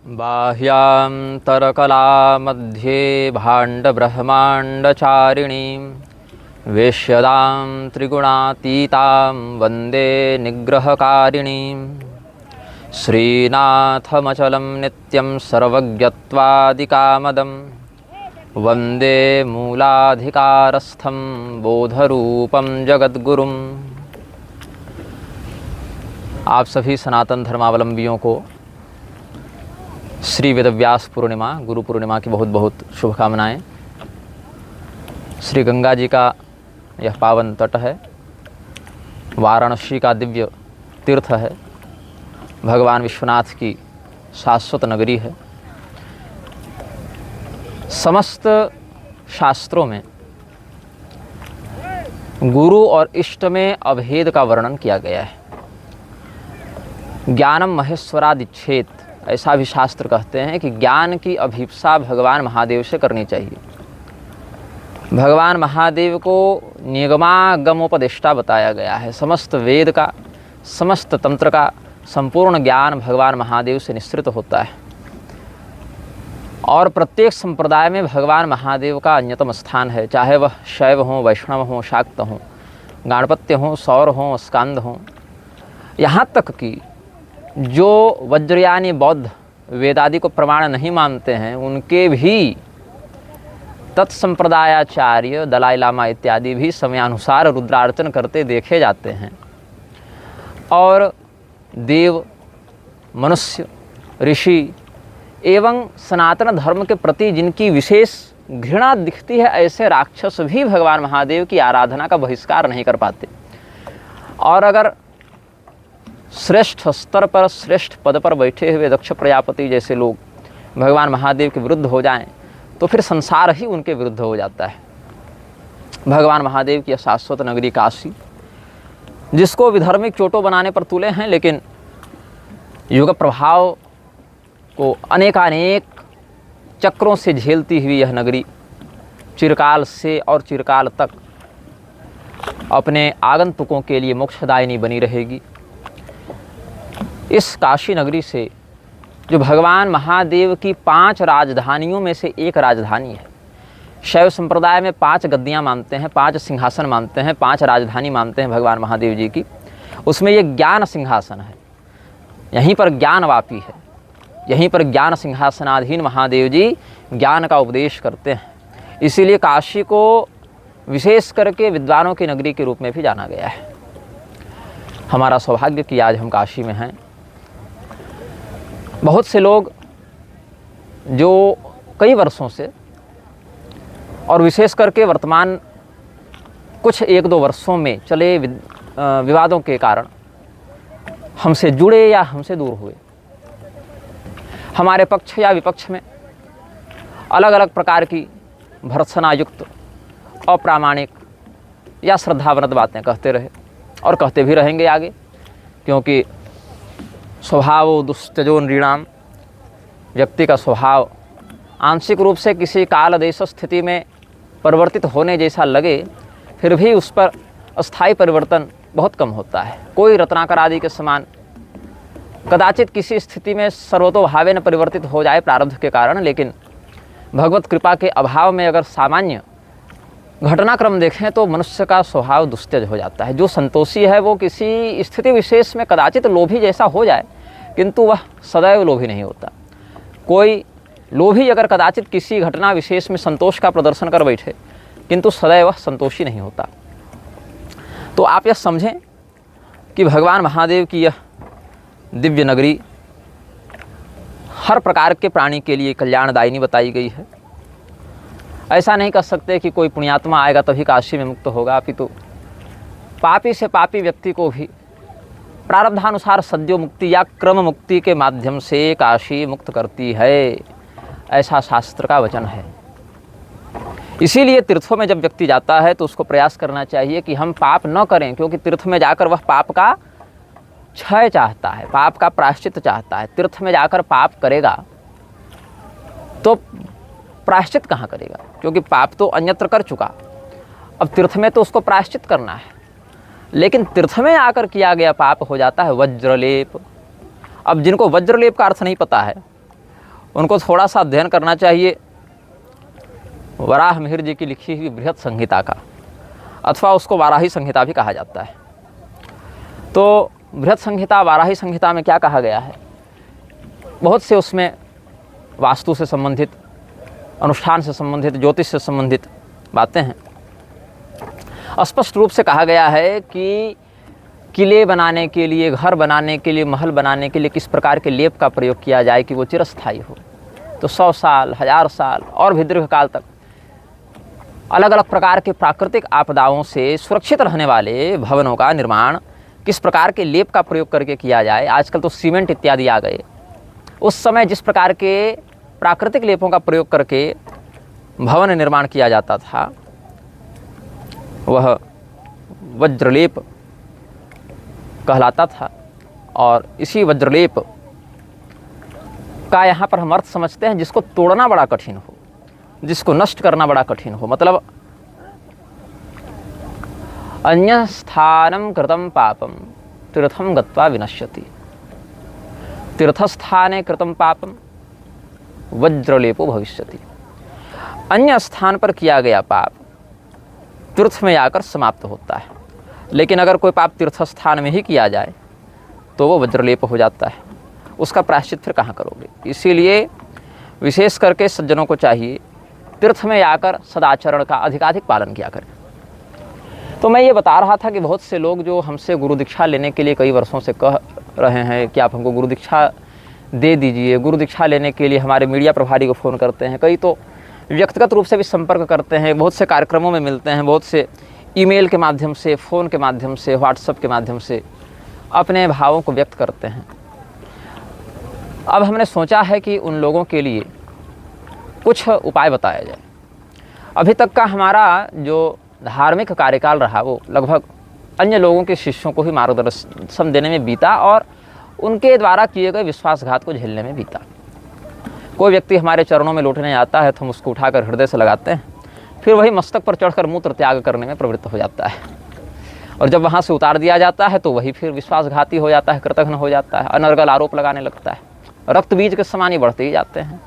बाह्यान्तरकलामध्ये भाण्डब्रह्माण्डचारिणीं वेश्यदां त्रिगुणातीतां वन्दे निग्रहकारिणीं श्रीनाथमचलं नित्यं सर्वज्ञत्वादिकामदं वन्दे मूलाधिकारस्थं बोधरूपं जगद्गुरुम्। आप सभी सनातन धर्मावलंबियों को श्री वेदव्यास पूर्णिमा गुरु पूर्णिमा की बहुत बहुत शुभकामनाएं। श्री गंगा जी का यह पावन तट है, वाराणसी का दिव्य तीर्थ है, भगवान विश्वनाथ की शाश्वत नगरी है। समस्त शास्त्रों में गुरु और इष्ट में अभेद का वर्णन किया गया है। ज्ञानम महेश्वरादिच्छेद, ऐसा भी शास्त्र कहते हैं कि ज्ञान की अभिप्सा भगवान महादेव से करनी चाहिए। भगवान महादेव को निगमागमोपदेष्टा बताया गया है। समस्त वेद का, समस्त तंत्र का संपूर्ण ज्ञान भगवान महादेव से निश्रित होता है और प्रत्येक संप्रदाय में भगवान महादेव का अन्यतम स्थान है, चाहे वह शैव हों, वैष्णव हों, शाक्त हों, गाणपत्य हों, सौर हों, स्कांद हों। यहाँ तक कि जो वज्रयानी बौद्ध वेदादि को प्रमाण नहीं मानते हैं, उनके भी तत्संप्रदायाचार्य दलाई लामा इत्यादि भी समयानुसार रुद्रार्चन करते देखे जाते हैं। और देव, मनुष्य, ऋषि एवं सनातन धर्म के प्रति जिनकी विशेष घृणा दिखती है, ऐसे राक्षस भी भगवान महादेव की आराधना का बहिष्कार नहीं कर पाते। और अगर श्रेष्ठ स्तर पर, श्रेष्ठ पद पर बैठे हुए दक्ष प्रजापति जैसे लोग भगवान महादेव के विरुद्ध हो जाएं, तो फिर संसार ही उनके विरुद्ध हो जाता है। भगवान महादेव की शाश्वत नगरी काशी, जिसको विधर्मिक चोटों बनाने पर तुले हैं, लेकिन युग प्रभाव को अनेकानेक चक्रों से झेलती हुई यह नगरी चिरकाल से और चिरकाल तक अपने आगंतुकों के लिए मोक्षदायिनी बनी रहेगी। इस काशी नगरी से, जो भगवान महादेव की 5 राजधानियों में से एक राजधानी है, शैव संप्रदाय में 5 गद्दियाँ मानते हैं, 5 सिंहासन मानते हैं, 5 राजधानी मानते हैं भगवान महादेव जी की, उसमें ये ज्ञान सिंहासन है। यहीं पर ज्ञान वापी है, यहीं पर ज्ञान सिंहासनाधीन महादेव जी ज्ञान का उपदेश करते हैं। इसीलिए काशी को विशेष करके विद्वानों की नगरी के रूप में भी जाना गया है। हमारा सौभाग्य कि आज हम काशी में हैं। बहुत से लोग जो कई वर्षों से और विशेष करके वर्तमान कुछ 1-2 वर्षों में चले विवादों के कारण हमसे जुड़े या हमसे दूर हुए, हमारे पक्ष या विपक्ष में अलग अलग प्रकार की भर्त्सनायुक्त, अप्रामाणिक या श्रद्धावनत बातें कहते रहे और कहते भी रहेंगे आगे, क्योंकि स्वभाव दुस्तजो नृणाम, व्यक्ति का स्वभाव आंशिक रूप से किसी काल देश स्थिति में परिवर्तित होने जैसा लगे, फिर भी उस पर अस्थायी परिवर्तन बहुत कम होता है। कोई रत्नाकर आदि के समान कदाचित किसी स्थिति में सर्वतोभावेन परिवर्तित हो जाए प्रारब्ध के कारण, लेकिन भगवत कृपा के अभाव में अगर सामान्य घटनाक्रम देखें तो मनुष्य का स्वभाव दुस्तेज हो जाता है। जो संतोषी है वो किसी स्थिति विशेष में कदाचित लोभी जैसा हो जाए, किंतु वह सदैव लोभी नहीं होता। कोई लोभी अगर कदाचित किसी घटना विशेष में संतोष का प्रदर्शन कर बैठे, किंतु सदैव वह संतोषी नहीं होता। तो आप यह समझें कि भगवान महादेव की यह दिव्य नगरी हर प्रकार के प्राणी के लिए कल्याणदायिनी बताई गई है। ऐसा नहीं कह सकते कि कोई पुण्यात्मा आएगा तभी काशी में मुक्त होगा, अपितु पापी से पापी व्यक्ति को भी प्रारब्धानुसार सद्यो मुक्ति या क्रम मुक्ति के माध्यम से काशी मुक्त करती है, ऐसा शास्त्र का वचन है। इसीलिए तीर्थों में जब व्यक्ति जाता है तो उसको प्रयास करना चाहिए कि हम पाप न करें, क्योंकि तीर्थ में जाकर वह पाप का क्षय चाहता है, पाप का प्रायश्चित चाहता है। तीर्थ में जाकर पाप करेगा तो प्रायश्चित कहाँ करेगा, क्योंकि पाप तो अन्यत्र कर चुका। अब तीर्थ में तो उसको प्रायश्चित करना है, लेकिन तीर्थ में आकर किया गया पाप हो जाता है वज्रलेप। अब जिनको वज्रलेप का अर्थ नहीं पता है, उनको थोड़ा सा अध्ययन करना चाहिए वराह मिहिर जी की लिखी हुई बृहत संहिता का, अथवा उसको वाराही संहिता भी कहा जाता है। तो बृहत संहिता, वाराही संहिता में क्या कहा गया है, बहुत से उसमें वास्तु से संबंधित, अनुष्ठान से संबंधित, ज्योतिष से संबंधित बातें हैं। स्पष्ट रूप से कहा गया है कि किले बनाने के लिए, घर बनाने के लिए, महल बनाने के लिए किस प्रकार के लेप का प्रयोग किया जाए कि वो चिरस्थायी हो। तो 100 साल, 1000 साल और भी दीर्घकाल तक अलग अलग प्रकार के प्राकृतिक आपदाओं से सुरक्षित रहने वाले भवनों का निर्माण किस प्रकार के लेप का प्रयोग करके किया जाए। आजकल तो सीमेंट इत्यादि आ गए, उस समय जिस प्रकार के प्राकृतिक लेपों का प्रयोग करके भवन निर्माण किया जाता था वह वज्रलेप कहलाता था। और इसी वज्रलेप का यहाँ पर हम अर्थ समझते हैं जिसको तोड़ना बड़ा कठिन हो, जिसको नष्ट करना बड़ा कठिन हो। मतलब अन्य स्थानम कृतम पापम तीर्थम गत्वा विनश्यति, तीर्थस्थाने कृतम पापम वज्रलेपो भविष्यति। अन्य स्थान पर किया गया पाप तीर्थ में आकर समाप्त होता है, लेकिन अगर कोई पाप तीर्थ स्थान में ही किया जाए तो वो वज्रलेप हो जाता है, उसका प्रायश्चित फिर कहाँ करोगे। इसीलिए विशेष करके सज्जनों को चाहिए तीर्थ में आकर सदाचरण का अधिकाधिक पालन किया करें। तो मैं ये बता रहा था कि बहुत से लोग जो हमसे गुरु दीक्षा लेने के लिए कई वर्षों से कह रहे हैं कि आप हमको गुरु दीक्षा दे दीजिए, गुरु दीक्षा लेने के लिए हमारे मीडिया प्रभारी को फ़ोन करते हैं, कई तो व्यक्तिगत रूप से भी संपर्क करते हैं, बहुत से कार्यक्रमों में मिलते हैं, बहुत से ईमेल के माध्यम से, फ़ोन के माध्यम से, व्हाट्सएप के माध्यम से अपने भावों को व्यक्त करते हैं। अब हमने सोचा है कि उन लोगों के लिए कुछ उपाय बताया जाए। अभी तक का हमारा जो धार्मिक कार्यकाल रहा वो लगभग अन्य लोगों के शिष्यों को ही मार्गदर्शन देने में बीता और उनके द्वारा किए गए विश्वासघात को झेलने में बीता। कोई व्यक्ति हमारे चरणों में लौटने आता है तो हम उसको उठाकर हृदय से लगाते हैं, फिर वही मस्तक पर चढ़कर मूत्र त्याग करने में प्रवृत्त हो जाता है, और जब वहाँ से उतार दिया जाता है तो वही फिर विश्वासघाती हो जाता है, कृतघ्न हो जाता है, अनर्गल आरोप लगाने लगता है, रक्त बीज के समान ही बढ़ते ही जाते हैं।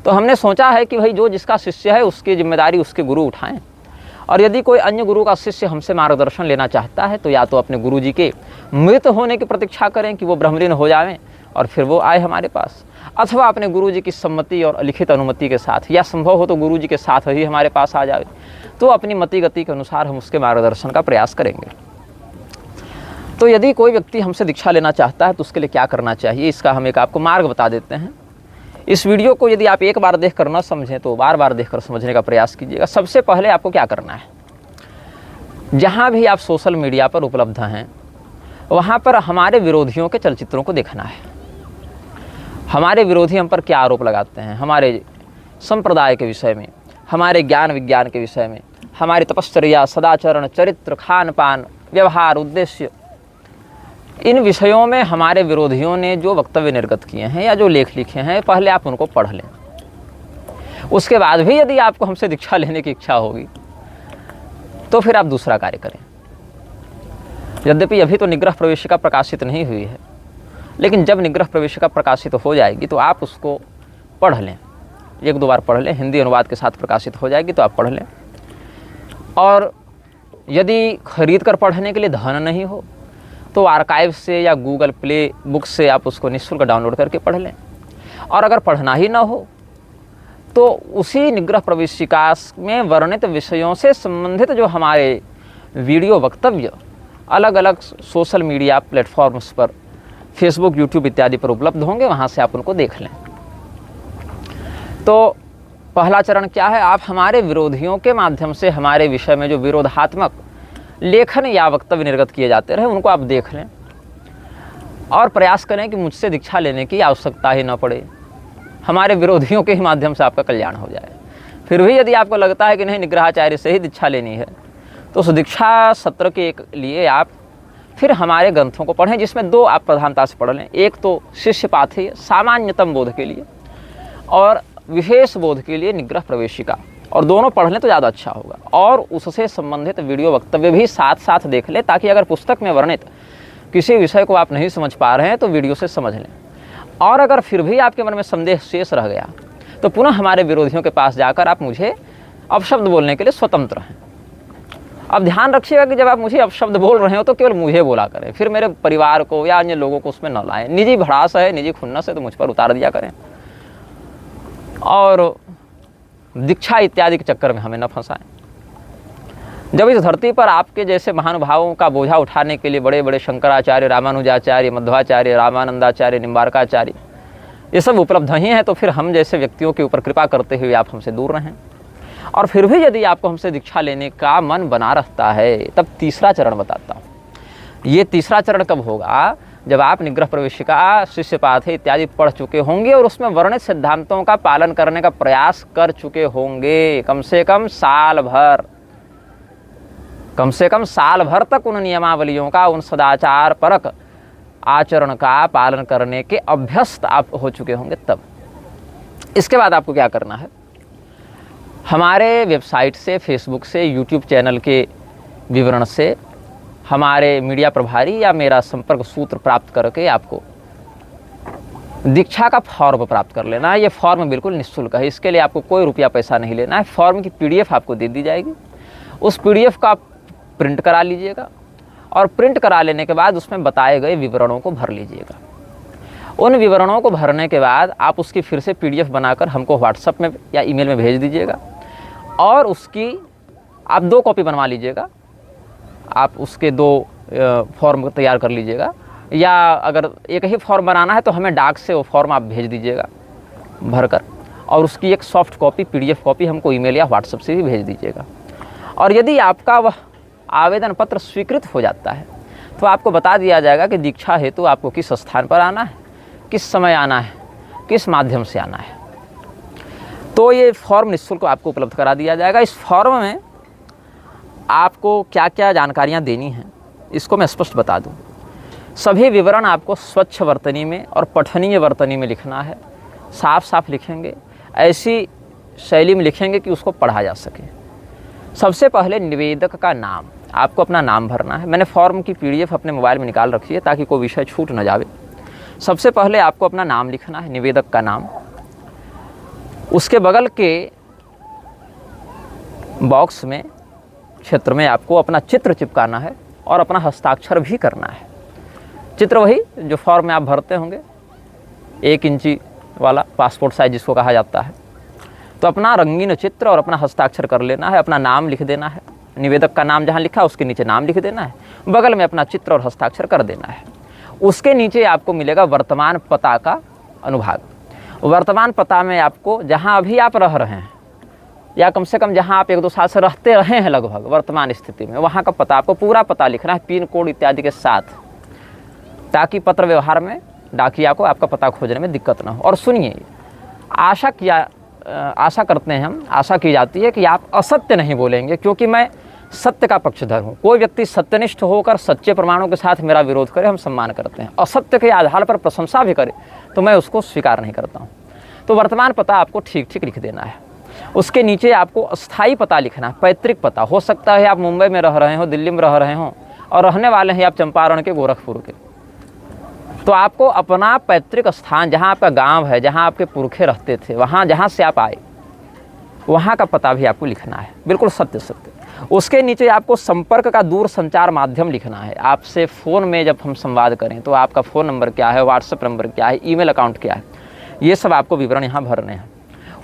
तो हमने सोचा है कि भाई जो जिसका शिष्य है उसकी जिम्मेदारी उसके गुरु उठाएं, और यदि कोई अन्य गुरु का शिष्य हमसे मार्गदर्शन लेना चाहता है तो या तो अपने गुरु जी के मृत होने की प्रतीक्षा करें कि वो ब्रह्मलीन हो जाएं और फिर वो आए हमारे पास, अथवा अपने गुरु जी की सम्मति और लिखित अनुमति के साथ, या संभव हो तो गुरु जी के साथ ही हमारे पास आ जाए, तो अपनी मति गति के अनुसार हम उसके मार्गदर्शन का प्रयास करेंगे। तो यदि कोई व्यक्ति हमसे दीक्षा लेना चाहता है तो उसके लिए क्या करना चाहिए, इसका हम एक आपको मार्ग बता देते हैं। इस वीडियो को यदि आप एक बार देखकर न समझें तो बार बार देखकर समझने का प्रयास कीजिएगा। सबसे पहले आपको क्या करना है, जहाँ भी आप सोशल मीडिया पर उपलब्ध हैं वहाँ पर हमारे विरोधियों के चलचित्रों को देखना है। हमारे विरोधी हम पर क्या आरोप लगाते हैं, हमारे संप्रदाय के विषय में, हमारे ज्ञान विज्ञान के विषय में, हमारी तपश्चर्या, सदाचरण, चरित्र, खान पान, व्यवहार, उद्देश्य, इन विषयों में हमारे विरोधियों ने जो वक्तव्य निर्गत किए हैं या जो लेख लिखे हैं, पहले आप उनको पढ़ लें। उसके बाद भी यदि आपको हमसे दीक्षा लेने की इच्छा होगी तो फिर आप दूसरा कार्य करें। यद्यपि अभी तो निग्रह प्रवेशिका प्रकाशित नहीं हुई है, लेकिन जब निग्रह प्रवेशिका प्रकाशित हो जाएगी तो आप उसको पढ़ लें, 1-2 बार पढ़ लें, हिंदी अनुवाद के साथ प्रकाशित हो जाएगी तो आप पढ़ लें। और यदि खरीद कर पढ़ने के लिए धन नहीं हो तो आर्काइव से या गूगल प्ले बुक से आप उसको निःशुल्क डाउनलोड करके पढ़ लें। और अगर पढ़ना ही ना हो तो उसी निग्रह प्रवेशिका में वर्णित विषयों से संबंधित जो हमारे वीडियो वक्तव्य अलग अलग सोशल मीडिया प्लेटफॉर्म्स पर, फेसबुक, यूट्यूब इत्यादि पर उपलब्ध होंगे, वहाँ से आप उनको देख लें। तो पहला चरण क्या है, आप हमारे विरोधियों के माध्यम से हमारे विषय में जो विरोधात्मक लेखन या वक्तव्य निर्गत किए जाते रहे उनको आप देख लें और प्रयास करें कि मुझसे दीक्षा लेने की आवश्यकता ही न पड़े, हमारे विरोधियों के ही माध्यम से आपका कल्याण हो जाए। फिर भी यदि आपको लगता है कि नहीं निग्रहाचार्य से ही दीक्षा लेनी है तो उस दीक्षा सत्र के लिए आप फिर हमारे ग्रंथों को पढ़ें, जिसमें 2 आप प्रधानता से पढ़ लें। एक तो शिष्य पाथेय सामान्यतम बोध के लिए और विशेष बोध के लिए निग्रह प्रवेशिका, और दोनों पढ़ लें तो ज़्यादा अच्छा होगा। और उससे संबंधित वीडियो वक्तव्य भी साथ साथ देख लें, ताकि अगर पुस्तक में वर्णित किसी विषय को आप नहीं समझ पा रहे हैं तो वीडियो से समझ लें। और अगर फिर भी आपके मन में संदेह शेष रह गया तो पुनः हमारे विरोधियों के पास जाकर आप मुझे अपशब्द बोलने के लिए स्वतंत्र हैं। अब ध्यान रखिएगा कि जब आप मुझे अपशब्द बोल रहे हो तो केवल मुझे बोला करें, फिर मेरे परिवार को या अन्य लोगों को उसमें न लाएं। निजी भड़ास है, निजी खुन्नस है तो मुझ पर उतार दिया करें, और दीक्षा इत्यादि के चक्कर में हमें न फंसाएं। जब इस धरती पर आपके जैसे महानुभावों का बोझा उठाने के लिए बड़े बड़े शंकराचार्य, रामानुजाचार्य, मध्वाचार्य, रामानंदाचार्य, निम्बारकाचार्य ये सब उपलब्ध ही हैं, तो फिर हम जैसे व्यक्तियों के ऊपर कृपा करते हुए आप हमसे दूर रहें। और फिर भी यदि आपको हमसे दीक्षा लेने का मन बना रहता है तब तीसरा चरण बताता हूँ। ये तीसरा चरण कब होगा? जब आप निग्रह प्रवेशिका, शिष्यपाठ इत्यादि पढ़ चुके होंगे और उसमें वर्णित सिद्धांतों का पालन करने का प्रयास कर चुके होंगे, कम से कम साल भर तक उन नियमावलियों का, उन सदाचार परक आचरण का पालन करने के अभ्यस्त आप हो चुके होंगे। तब इसके बाद आपको क्या करना है? हमारे वेबसाइट से, फेसबुक से, यूट्यूब चैनल के विवरण से हमारे मीडिया प्रभारी या मेरा संपर्क सूत्र प्राप्त करके आपको दीक्षा का फॉर्म प्राप्त कर लेना है। ये फॉर्म बिल्कुल निःशुल्क है, इसके लिए आपको कोई रुपया पैसा नहीं लेना है। फॉर्म की PDF आपको दे दी जाएगी, उस PDF का प्रिंट करा लीजिएगा और प्रिंट करा लेने के बाद उसमें बताए गए विवरणों को भर लीजिएगा। उन विवरणों को भरने के बाद आप उसकी फिर से PDF बनाकर हमको व्हाट्सएप में या ईमेल में भेज दीजिएगा और उसकी आप 2 कॉपी बनवा लीजिएगा। आप उसके 2 फॉर्म तैयार कर लीजिएगा, या अगर एक ही फॉर्म बनाना है तो हमें डाक से वो फॉर्म आप भेज दीजिएगा भरकर, और उसकी एक सॉफ्ट कॉपी, PDF कॉपी हमको ईमेल या व्हाट्सएप से भी भेज दीजिएगा। और यदि आपका वह आवेदन पत्र स्वीकृत हो जाता है तो आपको बता दिया जाएगा कि दीक्षा हेतु आपको किस स्थान पर आना है, किस समय आना है, किस माध्यम से आना है। तो ये फॉर्म निःशुल्क आपको उपलब्ध करा दिया जाएगा। इस फॉर्म में आपको क्या क्या जानकारियाँ देनी हैं इसको मैं स्पष्ट बता दूं। सभी विवरण आपको स्वच्छ वर्तनी में और पठनीय वर्तनी में लिखना है। साफ साफ लिखेंगे, ऐसी शैली में लिखेंगे कि उसको पढ़ा जा सके। सबसे पहले निवेदक का नाम, आपको अपना नाम भरना है। मैंने फॉर्म की PDF अपने मोबाइल में निकाल रखी है ताकि कोई विषय छूट न जावे। सबसे पहले आपको अपना नाम लिखना है, निवेदक का नाम। उसके बगल के बॉक्स में, क्षेत्र में आपको अपना चित्र चिपकाना है और अपना हस्ताक्षर भी करना है। चित्र वही जो फॉर्म में आप भरते होंगे, 1 इंची वाला पासपोर्ट साइज जिसको कहा जाता है। तो अपना रंगीन चित्र और अपना हस्ताक्षर कर लेना है। अपना नाम लिख देना है, निवेदक का नाम जहाँ लिखा उसके नीचे नाम लिख देना है, बगल में अपना चित्र और हस्ताक्षर कर देना है। उसके नीचे आपको मिलेगा वर्तमान पता का अनुभाग। वर्तमान पता में आपको जहाँ अभी आप रह रहे हैं या कम से कम जहाँ आप 1-2 साल से रहते रहे हैं लगभग वर्तमान स्थिति में, वहाँ का पता, आपको पूरा पता लिखना है, पिन कोड इत्यादि के साथ, ताकि पत्र व्यवहार में डाकिया को आपका पता खोजने में दिक्कत ना हो। और सुनिए, आशा करते हैं हम, आशा की जाती है कि आप असत्य नहीं बोलेंगे, क्योंकि मैं सत्य का पक्षधर हूँ। कोई व्यक्ति सत्यनिष्ठ होकर सच्चे प्रमाणों के साथ मेरा विरोध करे, हम सम्मान करते हैं। असत्य के आधार पर प्रशंसा भी करे तो मैं उसको स्वीकार नहीं करता हूँ। तो वर्तमान पता आपको ठीक ठीक लिख देना है। उसके नीचे आपको अस्थाई पता लिखना है, पैतृक पता। हो सकता है आप मुंबई में रह रहे हो, दिल्ली में रह रहे हो और रहने वाले हैं आप चंपारण के, गोरखपुर के, तो आपको अपना पैतृक स्थान, जहाँ आपका गांव है, जहाँ आपके पुरखे रहते थे, वहाँ जहाँ से आप आए, वहाँ का पता भी आपको लिखना है, बिल्कुल सत्य सत्य। उसके नीचे आपको संपर्क का दूर संचार माध्यम लिखना है। आपसे फ़ोन में जब हम संवाद करें तो आपका फ़ोन नंबर क्या है, व्हाट्सएप नंबर क्या है, ईमेल अकाउंट क्या है, ये सब आपको विवरण यहाँ भरने हैं।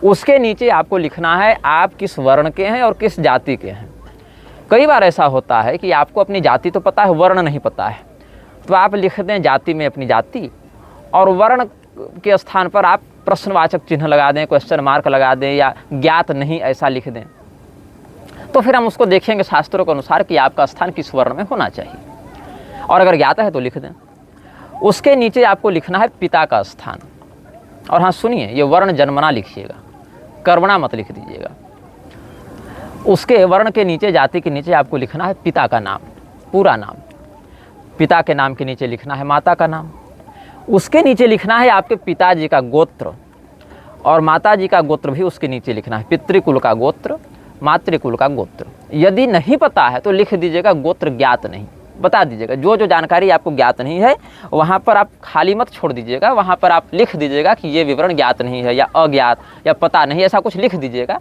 उसके नीचे आपको लिखना है आप किस वर्ण के हैं और किस जाति के हैं। कई बार ऐसा होता है कि आपको अपनी जाति तो पता है, वर्ण नहीं पता है, तो आप लिख दें जाति में अपनी जाति और वर्ण के स्थान पर आप प्रश्नवाचक चिन्ह लगा दें, क्वेश्चन मार्क लगा दें, या ज्ञात नहीं ऐसा लिख दें। तो फिर हम उसको देखेंगे शास्त्रों के अनुसार कि आपका स्थान किस वर्ण में होना चाहिए, और अगर ज्ञात है तो लिख दें। उसके नीचे आपको लिखना है पिता का स्थान। और हाँ सुनिए, ये वर्ण जन्मना लिखिएगा, कर्मणा मत लिख दीजिएगा। उसके वर्ण के नीचे, जाति के नीचे आपको लिखना है पिता का नाम, पूरा नाम। पिता के नाम के नीचे लिखना है माता का नाम। उसके नीचे लिखना है आपके पिताजी का गोत्र, और माताजी का गोत्र भी उसके नीचे लिखना है। पितृकुल का गोत्र, मातृकुल का गोत्र। यदि नहीं पता है तो लिख दीजिएगा गोत्र ज्ञात नहीं, बता दीजिएगा। जो जो जानकारी आपको ज्ञात नहीं है वहाँ पर आप खाली मत छोड़ दीजिएगा, वहाँ पर आप लिख दीजिएगा कि ये विवरण ज्ञात नहीं है या अज्ञात या पता नहीं, ऐसा कुछ लिख दीजिएगा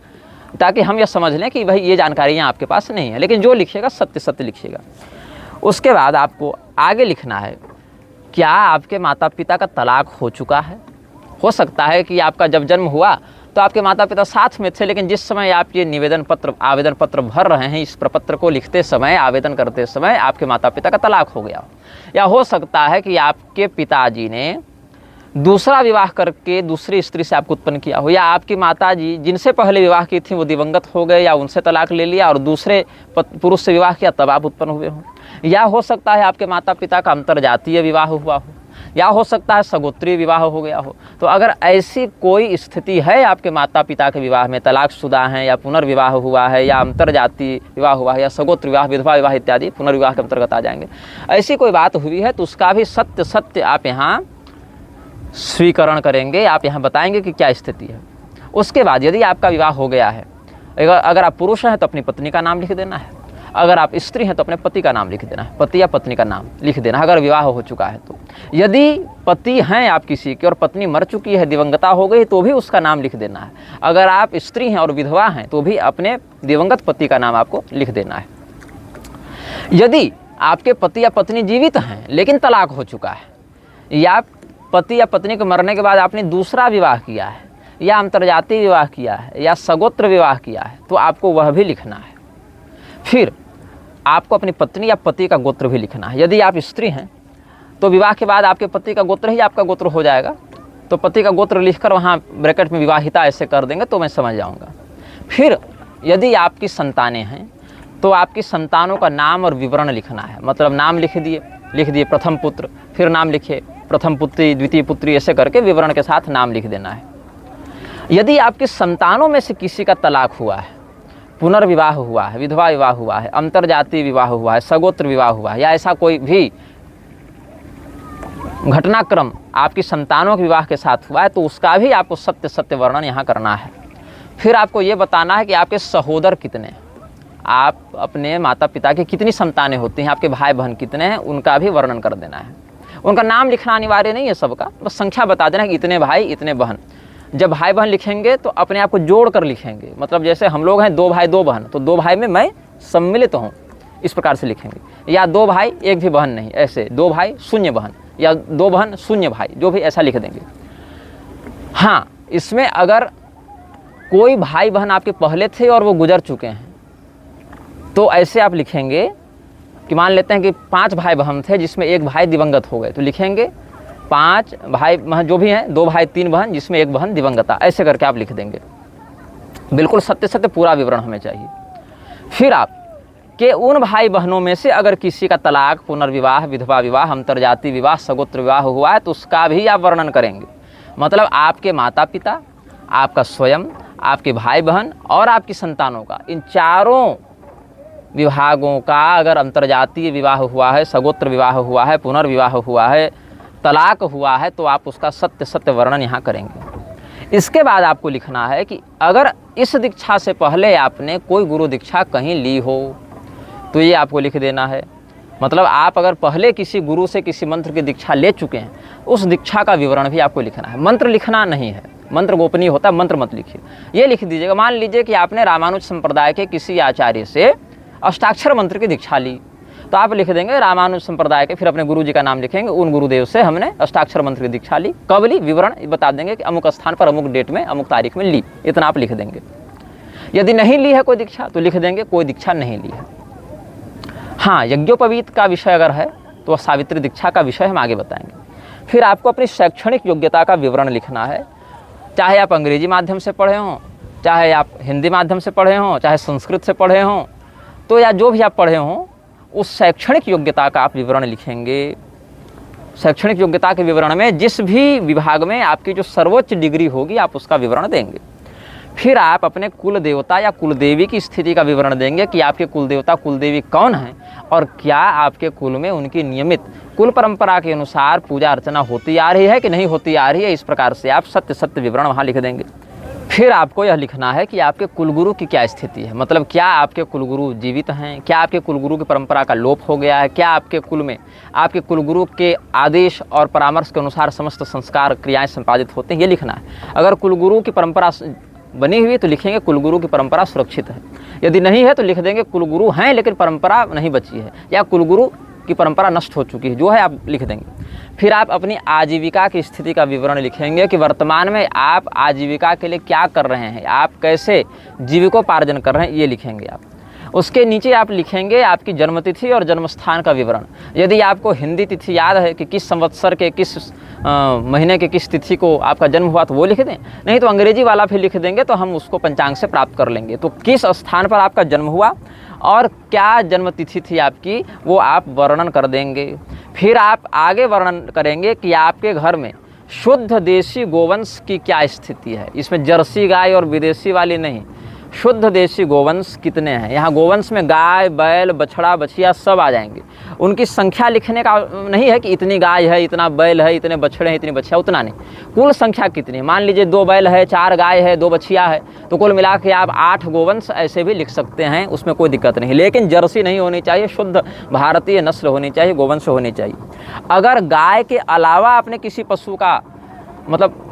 ताकि हम यह समझ लें कि भाई ये जानकारियाँ आपके पास नहीं है। लेकिन जो लिखिएगा सत्य सत्य लिखिएगा। उसके बाद आपको आगे लिखना है, क्या आपके माता पिता का तलाक हो चुका है। हो सकता है कि आपका जब जन्म हुआ तो आपके माता पिता साथ में थे, लेकिन जिस समय आप ये आवेदन पत्र भर रहे हैं, इस प्रपत्र को लिखते समय, आवेदन करते समय आपके माता पिता का तलाक हो गया। या हो सकता है कि आपके पिताजी ने दूसरा विवाह करके दूसरी स्त्री से आपको उत्पन्न किया हो, या आपकी माताजी जिनसे पहले विवाह की थी वो दिवंगत हो गए या उनसे तलाक ले लिया और दूसरे पुरुष से विवाह किया तब आप उत्पन्न हुए हो। या हो सकता है आपके माता पिता का अंतर्जातीय विवाह हुआ हो, या हो सकता है सगोत्रीय विवाह हो गया हो। तो अगर ऐसी कोई स्थिति है आपके माता पिता के विवाह में, तलाकशुदा हैं या पुनर्विवाह हुआ है या अंतर्जातीय विवाह हुआ है या सगोत्र विवाह, विधवा विवाह इत्यादि पुनर्विवाह के अंतर्गत आ जाएंगे, ऐसी कोई बात हुई है तो उसका भी सत्य सत्य आप यहाँ स्वीकरण करेंगे, आप यहाँ बताएंगे कि क्या स्थिति है। उसके बाद यदि आपका विवाह हो गया है, अगर आप पुरुष हैं तो अपनी पत्नी का नाम लिख देना है, अगर आप स्त्री हैं तो अपने पति का नाम लिख देना है, पति या पत्नी का नाम लिख देना है अगर विवाह हो चुका है तो। यदि पति हैं आप किसी के और पत्नी मर चुकी है, दिवंगता हो गई, तो भी उसका नाम लिख देना है। अगर आप स्त्री हैं और विधवा हैं तो भी अपने दिवंगत पति का नाम आपको लिख देना है। यदि आपके पति या पत्नी जीवित हैं लेकिन तलाक हो चुका है, या पति या पत्नी के मरने के बाद आपने दूसरा विवाह किया है या अंतर्जातीय विवाह किया है या सगोत्र विवाह किया है, तो आपको वह भी लिखना है। फिर आपको अपनी पत्नी या पति का गोत्र भी लिखना है। यदि आप स्त्री हैं तो विवाह के बाद आपके पति का गोत्र ही आपका गोत्र हो जाएगा, तो पति का गोत्र लिखकर वहाँ ब्रैकेट में विवाहिता ऐसे कर देंगे तो मैं समझ जाऊँगा। फिर यदि आपकी संतानें हैं तो आपकी संतानों का नाम और विवरण लिखना है। मतलब नाम लिख दिए प्रथम पुत्र, फिर नाम लिखे प्रथम पुत्री, द्वितीय पुत्री, ऐसे करके विवरण के साथ नाम लिख देना है। यदि आपकी संतानों में से किसी का तलाक हुआ है, पुनर्विवाह हुआ है, विधवा विवाह हुआ है, अंतर्जातीय विवाह हुआ है, सगोत्र विवाह हुआ है, या ऐसा कोई भी घटनाक्रम आपकी संतानों के विवाह के साथ हुआ है, तो उसका भी आपको सत्य सत्य वर्णन यहाँ करना है। फिर आपको ये बताना है कि आपके सहोदर कितने, आप अपने माता पिता की कितनी संतानें होती हैं, आपके भाई बहन कितने हैं, उनका भी वर्णन कर देना है। उनका नाम लिखना अनिवार्य नहीं है सबका, बस संख्या बता देना कि इतने भाई इतने बहन। जब भाई बहन लिखेंगे तो अपने आप को जोड़ कर लिखेंगे। मतलब जैसे हम लोग हैं 2 भाई 2 बहन, तो 2 भाई में मैं सम्मिलित हूँ, इस प्रकार से लिखेंगे। या 2 भाई 1 भी बहन नहीं, ऐसे 2 भाई 0 बहन, या 2 बहन 0 भाई, जो भी ऐसा लिख देंगे। हाँ, इसमें अगर कोई भाई बहन आपके पहले थे और वो गुजर चुके हैं तो ऐसे आप लिखेंगे कि मान लेते हैं कि 5 भाई बहन थे जिसमें 1 भाई दिवंगत हो गए, तो लिखेंगे 5 भाई बहन जो भी हैं, 2 भाई 3 बहन जिसमें 1 बहन दिवंगता, ऐसे करके आप लिख देंगे। बिल्कुल सत्य सत्य पूरा विवरण हमें चाहिए। फिर आप के उन भाई बहनों में से अगर किसी का तलाक, पुनर्विवाह, विधवा विवाह, अंतर्जातीय विवाह, सगोत्र विवाह हुआ है तो उसका भी आप वर्णन करेंगे। मतलब आपके माता पिता, आपका स्वयं, आपके भाई बहन और आपकी संतानों का, इन चारों विभागों का अगर अंतर्जातीय विवाह हुआ है, सगोत्र विवाह हुआ है, पुनर्विवाह हुआ है, तलाक हुआ है, तो आप उसका सत्य सत्य वर्णन यहाँ करेंगे। इसके बाद आपको लिखना है कि अगर इस दीक्षा से पहले आपने कोई गुरु दीक्षा कहीं ली हो तो ये आपको लिख देना है। मतलब आप अगर पहले किसी गुरु से किसी मंत्र की दीक्षा ले चुके हैं, उस दीक्षा का विवरण भी आपको लिखना है। मंत्र लिखना नहीं है, मंत्र गोपनीय होता है, मंत्र मत लिखिए। ये लिख दीजिएगा, मान लीजिए कि आपने रामानुज संप्रदाय के किसी आचार्य से अष्टाक्षर मंत्र की दीक्षा ली, तो आप लिख देंगे रामानुज संप्रदाय के, फिर अपने गुरु जी का नाम लिखेंगे, उन गुरुदेव से हमने अष्टाक्षर मंत्र की दीक्षा ली। कब ली, विवरण बता देंगे कि अमुक स्थान पर अमुक डेट में अमुक तारीख में ली, इतना आप लिख देंगे। यदि नहीं ली है कोई दीक्षा तो लिख देंगे कोई दीक्षा नहीं ली है। हाँ, यज्ञोपवीत का विषय अगर है तो सावित्री दीक्षा का विषय हम आगे बताएंगे। फिर आपको अपनी शैक्षणिक योग्यता का विवरण लिखना है, चाहे आप अंग्रेजी माध्यम से पढ़े हों, चाहे आप हिंदी माध्यम से पढ़े हों, चाहे संस्कृत से पढ़े हों, तो या जो भी आप पढ़े हों, उस शैक्षणिक योग्यता का आप विवरण लिखेंगे। शैक्षणिक योग्यता के विवरण में जिस भी विभाग में आपकी जो सर्वोच्च डिग्री होगी आप उसका विवरण देंगे। फिर आप अपने कुल देवता या कुलदेवी की स्थिति का विवरण देंगे कि आपके कुल देवता कुलदेवी कौन हैं और क्या आपके कुल में उनकी नियमित कुल परंपरा के अनुसार पूजा अर्चना होती आ रही है कि नहीं होती आ रही है। इस प्रकार से आप सत्य सत्य विवरण वहाँ लिख देंगे। फिर आपको यह लिखना है कि आपके कुलगुरु की क्या स्थिति है, मतलब क्या आपके कुलगुरु जीवित हैं, क्या आपके कुलगुरु की परंपरा का लोप हो गया है, क्या आपके कुल में आपके कुलगुरु के आदेश और परामर्श के अनुसार समस्त संस्कार क्रियाएं संपादित होते हैं, ये लिखना है। अगर कुलगुरु की परंपरा बनी हुई है तो लिखेंगे कुलगुरु की परंपरा सुरक्षित है, यदि नहीं है तो लिख देंगे कुलगुरु हैं लेकिन परंपरा नहीं बची है, या कुलगुरु की परंपरा नष्ट हो चुकी है, जो है आप लिख देंगे। फिर आप अपनी आजीविका की स्थिति का विवरण लिखेंगे कि वर्तमान में आप आजीविका के लिए क्या कर रहे हैं, आप कैसे जीविकोपार्जन कर रहे हैं, ये लिखेंगे आप। उसके नीचे आप लिखेंगे आपकी जन्मतिथि और जन्मस्थान का विवरण। यदि आपको हिंदी तिथि याद है कि किस संवत्सर के किस महीने के किस तिथि को आपका जन्म हुआ तो वो लिख दें, नहीं तो अंग्रेजी वाला फिर लिख देंगे तो हम उसको पंचांग से प्राप्त कर लेंगे। तो किस स्थान पर आपका जन्म हुआ और क्या जन्म तिथि थी आपकी, वो आप वर्णन कर देंगे। फिर आप आगे वर्णन करेंगे कि आपके घर में शुद्ध देसी गोवंश की क्या स्थिति है, इसमें जर्सी गाय और विदेशी वाली नहीं, शुद्ध देसी गोवंश कितने हैं। यहाँ गोवंश में गाय, बैल, बछड़ा, बछिया सब आ जाएंगे। उनकी संख्या लिखने का नहीं है कि इतनी गाय है, इतना बैल है, इतने बछड़े हैं, इतनी बछिया, उतना नहीं। कुल संख्या कितनी, मान लीजिए 2 बैल है, 4 गाय है, 2 बछिया है, तो कुल मिला के आप 8 गोवंश ऐसे भी लिख सकते हैं, उसमें कोई दिक्कत नहीं। लेकिन जर्सी नहीं होनी चाहिए, शुद्ध भारतीय नस्ल होनी चाहिए, गोवंश होनी चाहिए। अगर गाय के अलावा आपने किसी पशु का मतलब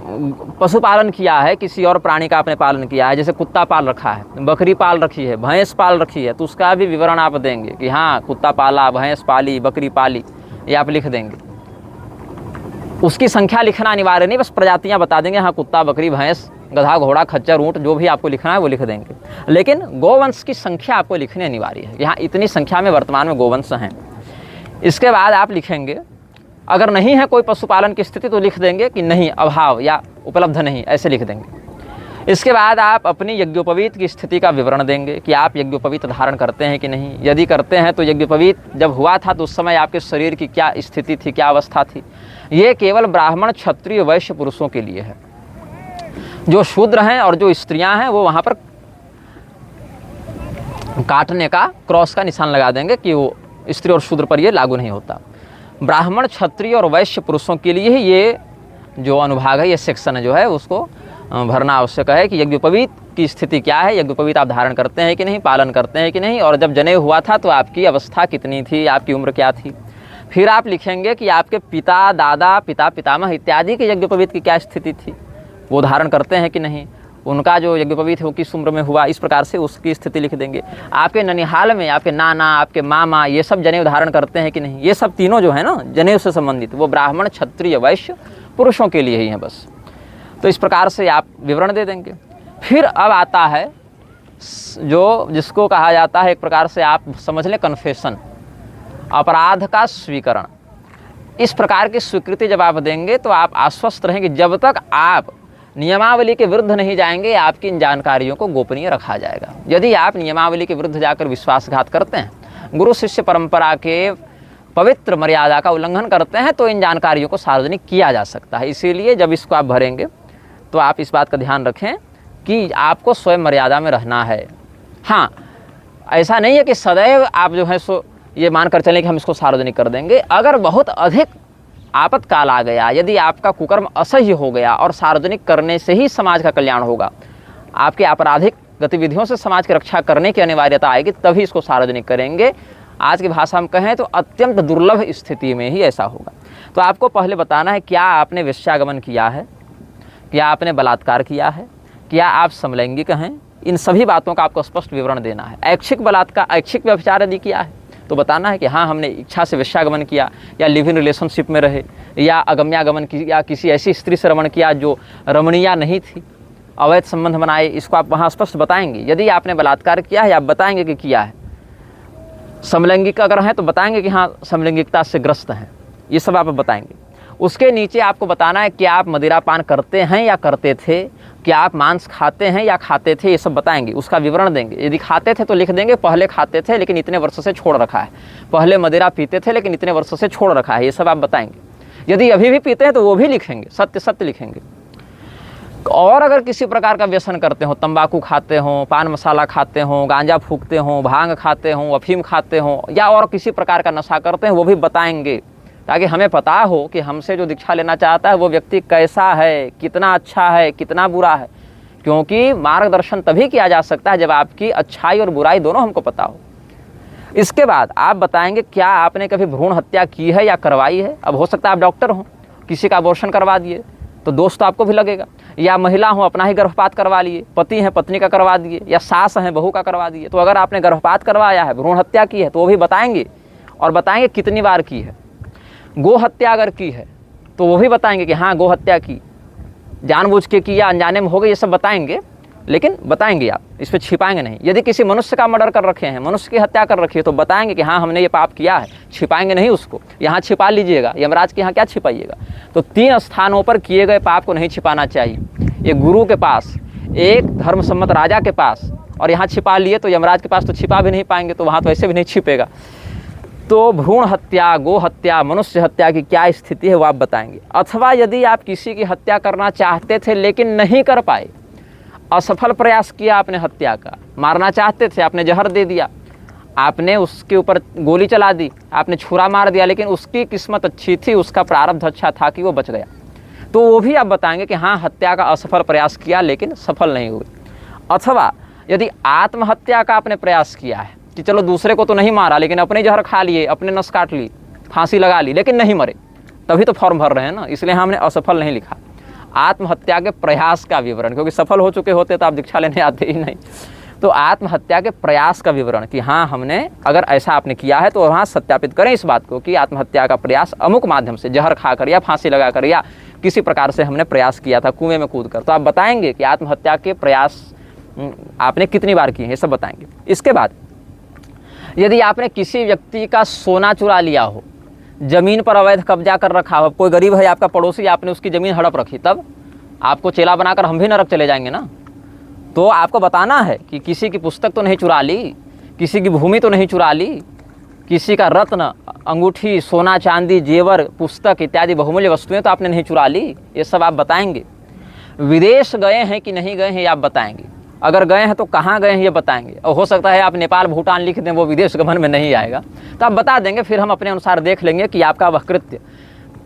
पशुपालन किया है, किसी और प्राणी का आपने पालन किया है, जैसे कुत्ता पाल रखा है, बकरी पाल रखी है, भैंस पाल रखी है, तो उसका भी विवरण आप देंगे कि हाँ कुत्ता पाला, भैंस पाली, बकरी पाली, ये आप लिख देंगे। उसकी संख्या लिखना अनिवार्य नहीं, बस प्रजातियां बता देंगे, हाँ कुत्ता, बकरी, भैंस, गधा, घोड़ा, खच्चर, ऊँट, जो भी आपको लिखना है वो लिख देंगे। लेकिन गोवंश की संख्या आपको लिखनी अनिवार्य है, यहाँ इतनी संख्या में वर्तमान में गोवंश हैं। इसके बाद आप लिखेंगे अगर नहीं है कोई पशुपालन की स्थिति तो लिख देंगे कि नहीं, अभाव या उपलब्ध नहीं, ऐसे लिख देंगे। इसके बाद आप अपनी यज्ञोपवीत की स्थिति का विवरण देंगे कि आप यज्ञोपवीत धारण करते हैं कि नहीं, यदि करते हैं तो यज्ञोपवीत जब हुआ था तो उस समय आपके शरीर की क्या स्थिति थी, क्या अवस्था थी। ये केवल ब्राह्मण, क्षत्रिय, वैश्य पुरुषों के लिए है। जो शूद्र हैं और जो स्त्रियां हैं वो वहाँ पर काटने का, क्रॉस का निशान लगा देंगे कि वो स्त्री और शूद्र पर ये लागू नहीं होता। ब्राह्मण, क्षत्रिय और वैश्य पुरुषों के लिए ही ये जो अनुभाग है, ये सेक्शन जो है उसको भरना आवश्यक है कि यज्ञोपवीत की स्थिति क्या है, यज्ञोपवीत आप धारण करते हैं कि नहीं, पालन करते हैं कि नहीं, और जब जनेऊ हुआ था तो आपकी अवस्था कितनी थी, आपकी उम्र क्या थी। फिर आप लिखेंगे कि आपके पिता, दादा, पिता, पितामह इत्यादि के यज्ञोपवीत की क्या स्थिति थी, वो धारण करते हैं कि नहीं, उनका जो यज्ञोपवीत है वो किस उम्र में हुआ, इस प्रकार से उसकी स्थिति लिख देंगे। आपके ननिहाल में आपके नाना, आपके मामा, ये सब जनेऊ धारण करते हैं कि नहीं, ये सब तीनों जो है ना जनेऊ से संबंधित, वो ब्राह्मण, क्षत्रिय, वैश्य पुरुषों के लिए ही हैं बस। तो इस प्रकार से आप विवरण दे देंगे। फिर अब आता है जो जिसको कहा जाता है एक प्रकार से आप समझ लें कन्फेशन, अपराध का स्वीकरण। इस प्रकार की स्वीकृति जब आप देंगे तो आप आश्वस्त रहेंगे जब तक आप नियमावली के विरुद्ध नहीं जाएंगे, आपकी इन जानकारियों को गोपनीय रखा जाएगा। यदि आप नियमावली के विरुद्ध जाकर विश्वासघात करते हैं, गुरु शिष्य परंपरा के पवित्र मर्यादा का उल्लंघन करते हैं, तो इन जानकारियों को सार्वजनिक किया जा सकता है। इसीलिए जब इसको आप भरेंगे तो आप इस बात का ध्यान रखें कि आपको स्वयं मर्यादा में रहना है। हाँ, ऐसा नहीं है कि सदैव आप जो है सो ये मानकर चलें कि हम इसको सार्वजनिक कर देंगे। अगर बहुत अधिक आपातकाल आ गया, यदि आपका कुकर्म असह्य हो गया और सार्वजनिक करने से ही समाज का कल्याण होगा, आपके आपराधिक गतिविधियों से समाज की रक्षा करने की अनिवार्यता आएगी, तभी इसको सार्वजनिक करेंगे। आज की भाषा में कहें तो अत्यंत दुर्लभ स्थिति में ही ऐसा होगा। तो आपको पहले बताना है क्या आपने वेश्यागमन किया है, क्या आपने बलात्कार किया है, क्या आप समलैंगिक हैं, इन सभी बातों का आपको स्पष्ट विवरण देना है। ऐच्छिक बलात्कार, ऐच्छिक व्यभिचार यदि किया है तो बताना है कि हाँ हमने इच्छा से वेश्यागमन किया, या लिव इन रिलेशनशिप में रहे, या अगम्यागमन किया, किसी ऐसी स्त्री से रमण किया जो रमणीय नहीं थी, अवैध संबंध बनाए, इसको आप वहाँ स्पष्ट बताएंगे। यदि आपने बलात्कार किया है आप बताएंगे कि किया है। समलैंगिक अगर हैं तो बताएंगे कि हाँ समलैंगिकता से ग्रस्त हैं, ये सब आप बताएंगे। उसके नीचे आपको बताना है कि आप मदिरापान करते हैं या करते थे, क्या आप मांस खाते हैं या खाते थे, ये सब बताएंगे, उसका विवरण देंगे। यदि खाते थे तो लिख देंगे पहले खाते थे लेकिन इतने वर्षों से छोड़ रखा है, पहले मदिरा पीते थे लेकिन इतने वर्षों से छोड़ रखा है, ये सब आप बताएंगे। यदि अभी भी पीते हैं तो वो भी लिखेंगे, सत्य सत्य लिखेंगे। और अगर किसी प्रकार का व्यसन करते हो, तंबाकू खाते हो, पान मसाला खाते हो, गांजा फूकते हो, भांग खाते हो, अफीम खाते हो, या और किसी प्रकार का नशा करते हैं, वो भी बताएंगे, ताकि हमें पता हो कि हमसे जो दीक्षा लेना चाहता है वो व्यक्ति कैसा है, कितना अच्छा है, कितना बुरा है। क्योंकि मार्गदर्शन तभी किया जा सकता है जब आपकी अच्छाई और बुराई दोनों हमको पता हो। इसके बाद आप बताएंगे क्या आपने कभी भ्रूण हत्या की है या करवाई है। अब हो सकता है आप डॉक्टर हों, किसी का अबॉर्शन करवा दिए तो दोष तो आपको भी लगेगा, या महिला हो अपना ही गर्भपात करवा लिए, पति हैं पत्नी का करवा दिए, या सास हैं बहू का करवा दिए। तो अगर आपने गर्भपात करवाया है, भ्रूण हत्या की है, तो वो भी बताएंगे, और बताएंगे कितनी बार की है। गो हत्या अगर की है तो वो भी बताएंगे कि हाँ गो हत्या की, जानबूझ के की या अनजाने में हो गई, ये सब बताएंगे, लेकिन बताएंगे आप, इस पर छिपाएंगे नहीं। यदि किसी मनुष्य का मर्डर कर रखे हैं, मनुष्य की हत्या कर रखी है, तो बताएंगे कि हाँ हमने ये पाप किया है, छिपाएंगे नहीं उसको। यहाँ छिपा लीजिएगा, यमराज के यहाँ क्या छिपाइएगा। तो 3 स्थानों पर किए गए पाप को नहीं छिपाना चाहिए। एक गुरु के पास, एक धर्मसम्मत राजा के पास, और यहाँ छिपा लिए तो यमराज के पास तो छिपा भी नहीं पाएंगे, तो वहाँ तो ऐसे भी नहीं छिपेगा। तो भ्रूण हत्या, गो हत्या, मनुष्य हत्या की क्या स्थिति है वो आप बताएंगे। अथवा यदि आप किसी की हत्या करना चाहते थे लेकिन नहीं कर पाए, असफल प्रयास किया आपने हत्या का, मारना चाहते थे, आपने जहर दे दिया, आपने उसके ऊपर गोली चला दी, आपने छुरा मार दिया, लेकिन उसकी किस्मत अच्छी थी, उसका प्रारब्ध अच्छा था कि वो बच गया, तो वो भी आप बताएंगे कि हाँ हत्या का असफल प्रयास किया लेकिन सफल नहीं हुई। अथवा यदि आत्महत्या का आपने प्रयास किया है कि चलो दूसरे को तो नहीं मारा लेकिन अपने जहर खा लिए, अपने नस काट ली, फांसी लगा ली, लेकिन नहीं मरे, तभी तो फॉर्म भर रहे हैं ना, इसलिए हमने असफल नहीं लिखा। आत्महत्या के प्रयास का विवरण, क्योंकि सफल हो चुके होते तो आप दीक्षा लेने आते ही नहीं। तो आत्महत्या के प्रयास का विवरण कि हाँ हमने, अगर ऐसा आपने किया है तो वहाँ सत्यापित करें इस बात को कि आत्महत्या का प्रयास अमुक माध्यम से, जहर खाकर या फांसी लगाकर या किसी प्रकार से हमने प्रयास किया था, कुएं में कूद कर। तो आप बताएंगे कि आत्महत्या के प्रयास आपने कितनी बार किए हैं, ये सब बताएंगे। इसके बाद यदि आपने किसी व्यक्ति का सोना चुरा लिया हो, ज़मीन पर अवैध कब्जा कर रखा हो, कोई गरीब है आपका पड़ोसी, आपने उसकी ज़मीन हड़प रखी, तब आपको चेला बनाकर हम भी नरक चले जाएंगे ना। तो आपको बताना है कि किसी की पुस्तक तो नहीं चुरा ली, किसी की भूमि तो नहीं चुरा ली, किसी का रत्न, अंगूठी, सोना चांदी, जेवर, पुस्तक इत्यादि बहुमूल्य वस्तुएं तो आपने नहीं चुरा ली, ये सब आप बताएंगे। विदेश गए हैं कि नहीं गए हैं ये आप बताएंगे, अगर गए हैं तो कहाँ गए हैं ये बताएंगे। और हो सकता है आप नेपाल भूटान लिख दें, वो विदेश गमन में नहीं आएगा, तो आप बता देंगे, फिर हम अपने अनुसार देख लेंगे कि आपका वह कृत्य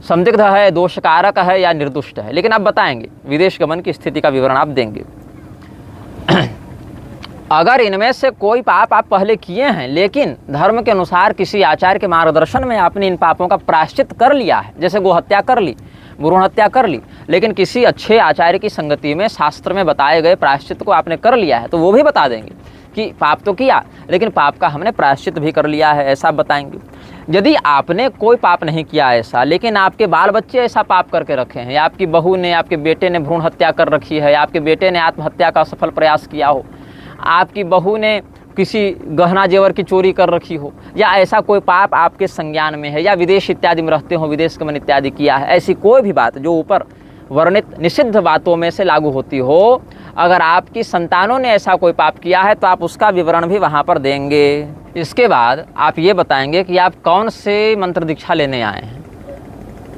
संदिग्ध है, दोषकारक है या निर्दुष्ट है, लेकिन आप बताएंगे, विदेश गमन की स्थिति का विवरण आप देंगे। अगर इनमें से कोई पाप आप पहले किए हैं लेकिन धर्म के अनुसार किसी आचार्य के मार्गदर्शन में आपने इन पापों का प्रायश्चित कर लिया है, जैसे गोहत्या कर ली, भ्रूण हत्या कर ली, लेकिन किसी अच्छे आचार्य की संगति में शास्त्र में बताए गए प्रायश्चित को आपने कर लिया है, तो वो भी बता देंगे कि पाप तो किया लेकिन पाप का हमने प्रायश्चित भी कर लिया है, ऐसा बताएंगे। यदि आपने कोई पाप नहीं किया ऐसा, लेकिन आपके बाल बच्चे ऐसा पाप करके रखे हैं, या आपकी बहू ने, आपके बेटे ने भ्रूण हत्या कर रखी है, या आपके बेटे ने आत्महत्या का सफल प्रयास किया हो, आपकी बहू ने किसी गहना जेवर की चोरी कर रखी हो, या ऐसा कोई पाप आपके संज्ञान में है, या विदेश इत्यादि में रहते हो, विदेश गमन इत्यादि किया है, ऐसी कोई भी बात जो ऊपर वर्णित निषिद्ध बातों में से लागू होती हो, अगर आपकी संतानों ने ऐसा कोई पाप किया है तो आप उसका विवरण भी वहाँ पर देंगे। इसके बाद आप ये बताएंगे कि आप कौन से मंत्र दीक्षा लेने आए हैं।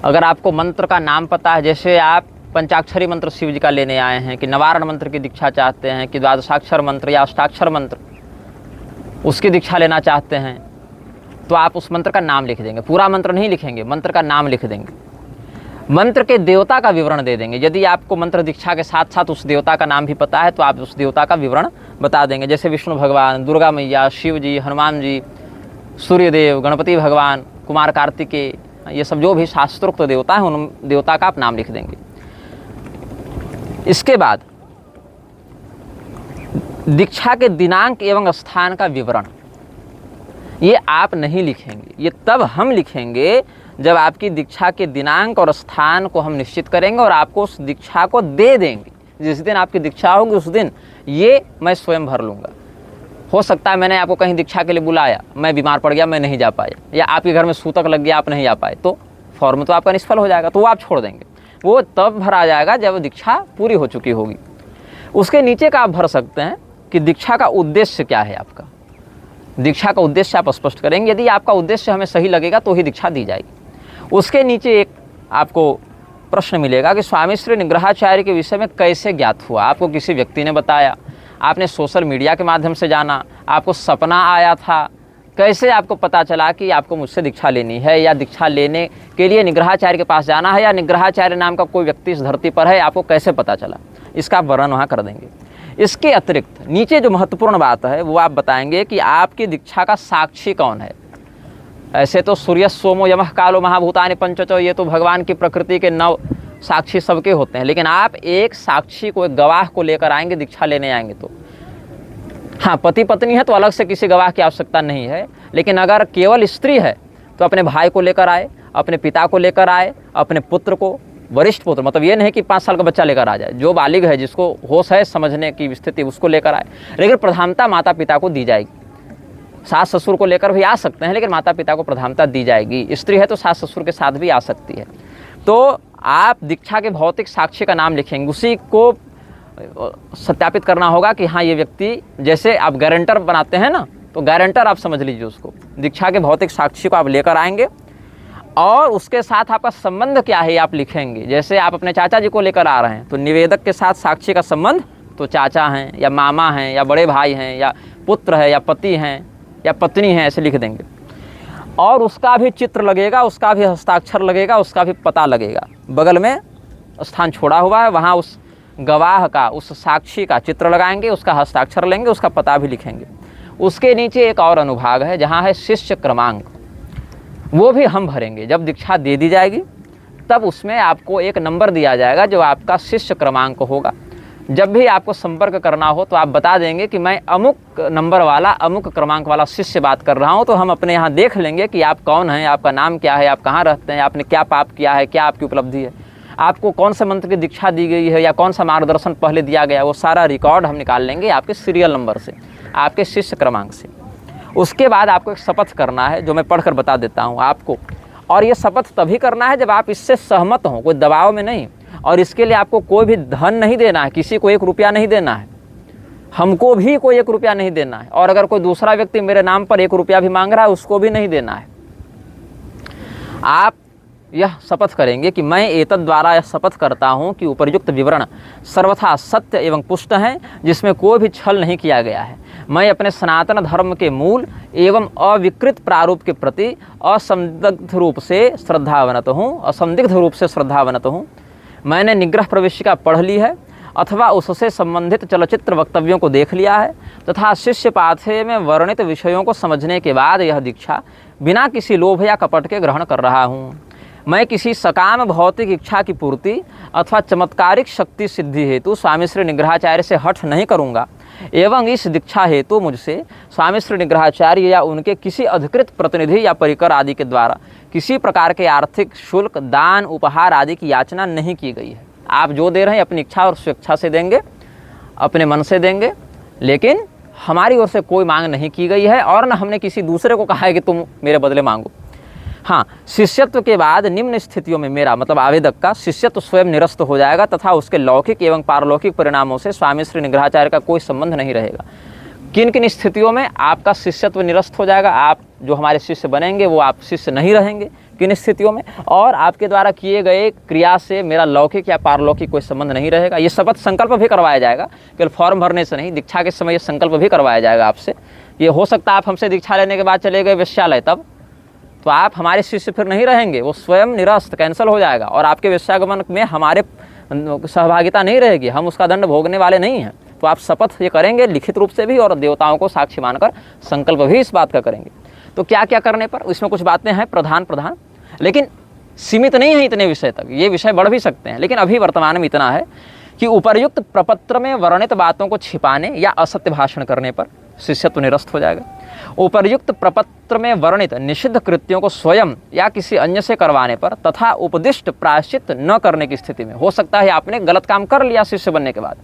अगर आपको मंत्र का नाम पता है, जैसे आप पंचाक्षरी मंत्र शिव जी का लेने आए हैं, कि नवारण मंत्र की दीक्षा चाहते हैं, कि द्वादशाक्षर मंत्र या अष्टाक्षर मंत्र उसकी दीक्षा लेना चाहते हैं, तो आप उस मंत्र का नाम लिख देंगे। पूरा मंत्र नहीं लिखेंगे, मंत्र का नाम लिख देंगे। मंत्र के देवता का विवरण दे देंगे। यदि आपको मंत्र दीक्षा के साथ साथ उस देवता का नाम भी पता है तो आप उस देवता का विवरण बता देंगे, जैसे विष्णु भगवान, दुर्गा मैया, शिव जी, हनुमान जी, सूर्यदेव, गणपति भगवान, कुमार कार्तिकेय, ये सब जो भी शास्त्रोक्त देवता है उन देवता का आप नाम लिख देंगे। इसके बाद दीक्षा के दिनांक एवं स्थान का विवरण ये आप नहीं लिखेंगे, ये तब हम लिखेंगे जब आपकी दीक्षा के दिनांक और स्थान को हम निश्चित करेंगे और आपको उस दीक्षा को दे देंगे। जिस दिन आपकी दीक्षा होगी उस दिन ये मैं स्वयं भर लूँगा। हो सकता है मैंने आपको कहीं दीक्षा के लिए बुलाया, मैं बीमार पड़ गया, मैं नहीं जा पाया, या आपके घर में सूतक लग गया, आप नहीं जा पाए, तो फॉर्म तो आपका निष्फल हो जाएगा, तो वो आप छोड़ देंगे। वो तब भरा जाएगा जब दीक्षा पूरी हो चुकी होगी। उसके नीचे का आप भर सकते हैं कि दीक्षा का उद्देश्य क्या है। आपका दीक्षा का उद्देश्य आप स्पष्ट करेंगे। यदि आपका उद्देश्य हमें सही लगेगा तो ही दीक्षा दी जाएगी। उसके नीचे एक आपको प्रश्न मिलेगा कि स्वामी श्री निग्रहाचार्य के विषय में कैसे ज्ञात हुआ। आपको किसी व्यक्ति ने बताया, आपने सोशल मीडिया के माध्यम से जाना, आपको सपना आया था, कैसे आपको पता चला कि आपको मुझसे दीक्षा लेनी है, या दीक्षा लेने के लिए निग्रहाचार्य के पास जाना है, या निग्रहाचार्य नाम का कोई व्यक्ति इस धरती पर है, आपको कैसे पता चला। इसका वर्णन वहाँ कर देंगे। इसके अतिरिक्त नीचे जो महत्वपूर्ण बात है वो आप बताएंगे कि आपकी दीक्षा का साक्षी कौन है। ऐसे तो सूर्य सोमो यमः कालो महाभूतानि पंचचो, ये तो भगवान की प्रकृति के 9 साक्षी सबके होते हैं, लेकिन आप एक साक्षी को, एक गवाह को लेकर आएंगे दीक्षा लेने आएंगे तो। हाँ, पति पत्नी है तो अलग से किसी गवाह की आवश्यकता नहीं है, लेकिन अगर केवल स्त्री है तो अपने भाई को लेकर आए, अपने पिता को लेकर आए, अपने पुत्र को, वरिष्ठ पुत्र, मतलब ये नहीं कि 5 साल का बच्चा लेकर आ जाए, जो बालिग है, जिसको होश है समझने की स्थिति, उसको लेकर आए। लेकिन प्रधानता माता पिता को दी जाएगी। सास ससुर को लेकर भी आ सकते हैं, लेकिन माता पिता को प्रधानता दी जाएगी। स्त्री है तो सास ससुर के साथ भी आ सकती है। तो आप दीक्षा के भौतिक साक्षी का नाम लिखेंगे, उसी को सत्यापित करना होगा कि हाँ ये व्यक्ति, जैसे आप गारंटर बनाते हैं ना, तो गारंटर आप समझ लीजिए उसको। दीक्षा के भौतिक साक्षी को आप लेकर आएंगे और उसके साथ आपका संबंध क्या है आप लिखेंगे। जैसे आप अपने चाचा जी को लेकर आ रहे हैं तो निवेदक के साथ साक्षी का संबंध तो चाचा हैं या मामा हैं या बड़े भाई हैं या पुत्र है या पति हैं या पत्नी है, ऐसे लिख देंगे। और उसका भी चित्र लगेगा, उसका भी हस्ताक्षर लगेगा, उसका भी पता लगेगा। बगल में स्थान छोड़ा हुआ है, वहाँ उस गवाह का, उस साक्षी का चित्र लगाएंगे, उसका हस्ताक्षर लेंगे, उसका पता भी लिखेंगे। उसके नीचे एक और अनुभाग है जहाँ है शिष्य क्रमांक, वो भी हम भरेंगे। जब दीक्षा दे दी जाएगी तब उसमें आपको एक नंबर दिया जाएगा जो आपका शिष्य क्रमांक होगा। जब भी आपको संपर्क करना हो तो आप बता देंगे कि मैं अमुक नंबर वाला, अमुक क्रमांक वाला शिष्य बात कर रहा हूं, तो हम अपने यहाँ देख लेंगे कि आप कौन हैं, आपका नाम क्या है, आप कहाँ रहते हैं, आपने क्या पाप किया है, क्या आपकी उपलब्धि है, आपको कौन से मंत्र की दीक्षा दी गई है या कौन सा मार्गदर्शन पहले दिया गया, वो सारा रिकॉर्ड हम निकाल लेंगे आपके सीरियल नंबर से, आपके शिष्य क्रमांक से। उसके बाद आपको एक शपथ करना है जो मैं पढ़कर बता देता हूँ आपको, और ये शपथ तभी करना है जब आप इससे सहमत हों, कोई दबाव में नहीं। और इसके लिए आपको कोई भी धन नहीं देना है, किसी को 1 रुपया नहीं देना है, हमको भी कोई 1 रुपया नहीं देना है, और अगर कोई दूसरा व्यक्ति मेरे नाम पर 1 रुपया भी मांग रहा है उसको भी नहीं देना है। आप यह शपथ करेंगे कि मैं एतद् द्वारा यह शपथ करता हूँ कि उपर्युक्त विवरण सर्वथा सत्य एवं पुष्ट हैं, जिसमें कोई भी छल नहीं किया गया है। मैं अपने सनातन धर्म के मूल एवं अविकृत प्रारूप के प्रति असंदिग्ध रूप से श्रद्धावनत हूँ। मैंने निग्रह प्रवेशिका पढ़ ली है अथवा उससे संबंधित चलचित्र वक्तव्यों को देख लिया है तथा शिष्य पाठ्य में वर्णित विषयों को समझने के बाद यह दीक्षा बिना किसी लोभ या कपट के ग्रहण कर रहा हूँ। मैं किसी सकाम भौतिक इच्छा की पूर्ति अथवा चमत्कारिक शक्ति सिद्धि हेतु स्वामी श्री निग्रहाचार्य से हठ नहीं करूँगा एवं इस दीक्षा हेतु मुझसे स्वामी श्री निग्रहाचार्य या उनके किसी अधिकृत प्रतिनिधि या परिकर आदि के द्वारा किसी प्रकार के आर्थिक शुल्क, दान, उपहार आदि की याचना नहीं की गई है। आप जो दे रहे हैं अपनी इच्छा और स्वेच्छा से देंगे, अपने मन से देंगे, लेकिन हमारी ओर से कोई मांग नहीं की गई है और न हमने किसी दूसरे को कहा है कि तुम मेरे बदले मांगो। हाँ, शिष्यत्व के बाद निम्न स्थितियों में मेरा मतलब आवेदक का शिष्यत्व स्वयं निरस्त हो जाएगा तथा उसके लौकिक एवं पारलौकिक परिणामों से स्वामी श्री निग्रहाचार्य का कोई संबंध नहीं रहेगा। किन किन स्थितियों में आपका शिष्यत्व निरस्त हो जाएगा, आप जो हमारे शिष्य बनेंगे वो आप शिष्य नहीं रहेंगे, किन स्थितियों में, और आपके द्वारा किए गए क्रिया से मेरा लौकिक या पारलौकिक कोई संबंध नहीं रहेगा। ये शपथ संकल्प भी करवाया जाएगा, केवल फॉर्म भरने से नहीं, दीक्षा के समय ये संकल्प भी करवाया जाएगा आपसे। ये हो सकता है आप हमसे दीक्षा लेने के बाद चले गए वेश्यालय, तब तो आप हमारे शिष्य फिर नहीं रहेंगे, वो स्वयं निरस्त, कैंसिल हो जाएगा और आपके वेश्यागमन में हमारे सहभागिता नहीं रहेगी, हम उसका दंड भोगने वाले नहीं हैं। तो आप शपथ ये करेंगे लिखित रूप से भी और देवताओं को साक्षी मानकर संकल्प भी इस बात का करेंगे। तो क्या क्या करने पर, इसमें कुछ बातें हैं प्रधान, लेकिन सीमित नहीं है इतने विषय तक, ये विषय बढ़ भी सकते हैं, लेकिन अभी वर्तमान में इतना है कि उपर्युक्त प्रपत्र में वर्णित बातों को छिपाने या असत्य भाषण करने पर शिष्यत्व निरस्त हो जाएगा। उपर्युक्त प्रपत्र में वर्णित निषिद्ध कृत्यों को स्वयं या किसी अन्य से करवाने पर तथा उपदिष्ट प्रायश्चित न करने की स्थिति में, हो सकता है आपने गलत काम कर लिया शिष्य बनने के बाद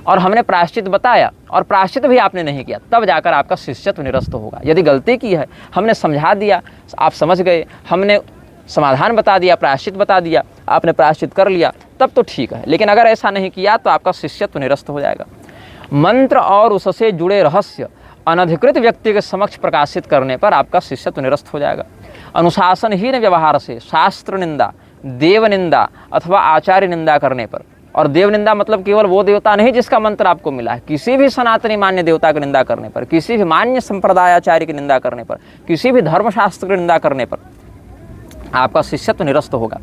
और हमने प्रायश्चित बताया और प्रायश्चित भी आपने नहीं किया, तब जाकर आपका शिष्यत्व निरस्त होगा। यदि गलती की है, हमने समझा दिया, आप समझ गए, हमने समाधान बता दिया, प्रायश्चित बता दिया, आपने प्रायश्चित कर लिया, तब तो ठीक है, लेकिन अगर ऐसा नहीं किया तो आपका शिष्यत्व निरस्त हो जाएगा। मंत्र और उससे जुड़े रहस्य अनधिकृत व्यक्ति के समक्ष प्रकाशित करने पर आपका शिष्यत्व निरस्त हो जाएगा। अनुशासनहीन व्यवहार से शास्त्र निंदा, देव निंदा अथवा आचार्य निंदा करने पर, और देव निंदा मतलब केवल वो देवता नहीं जिसका मंत्र आपको मिला है, किसी भी सनातनी मान्य देवता की निंदा करने पर, किसी भी मान्य संप्रदायाचार्य की निंदा करने पर, किसी भी धर्मशास्त्र की निंदा करने पर आपका शिष्यत्व निरस्त होगा।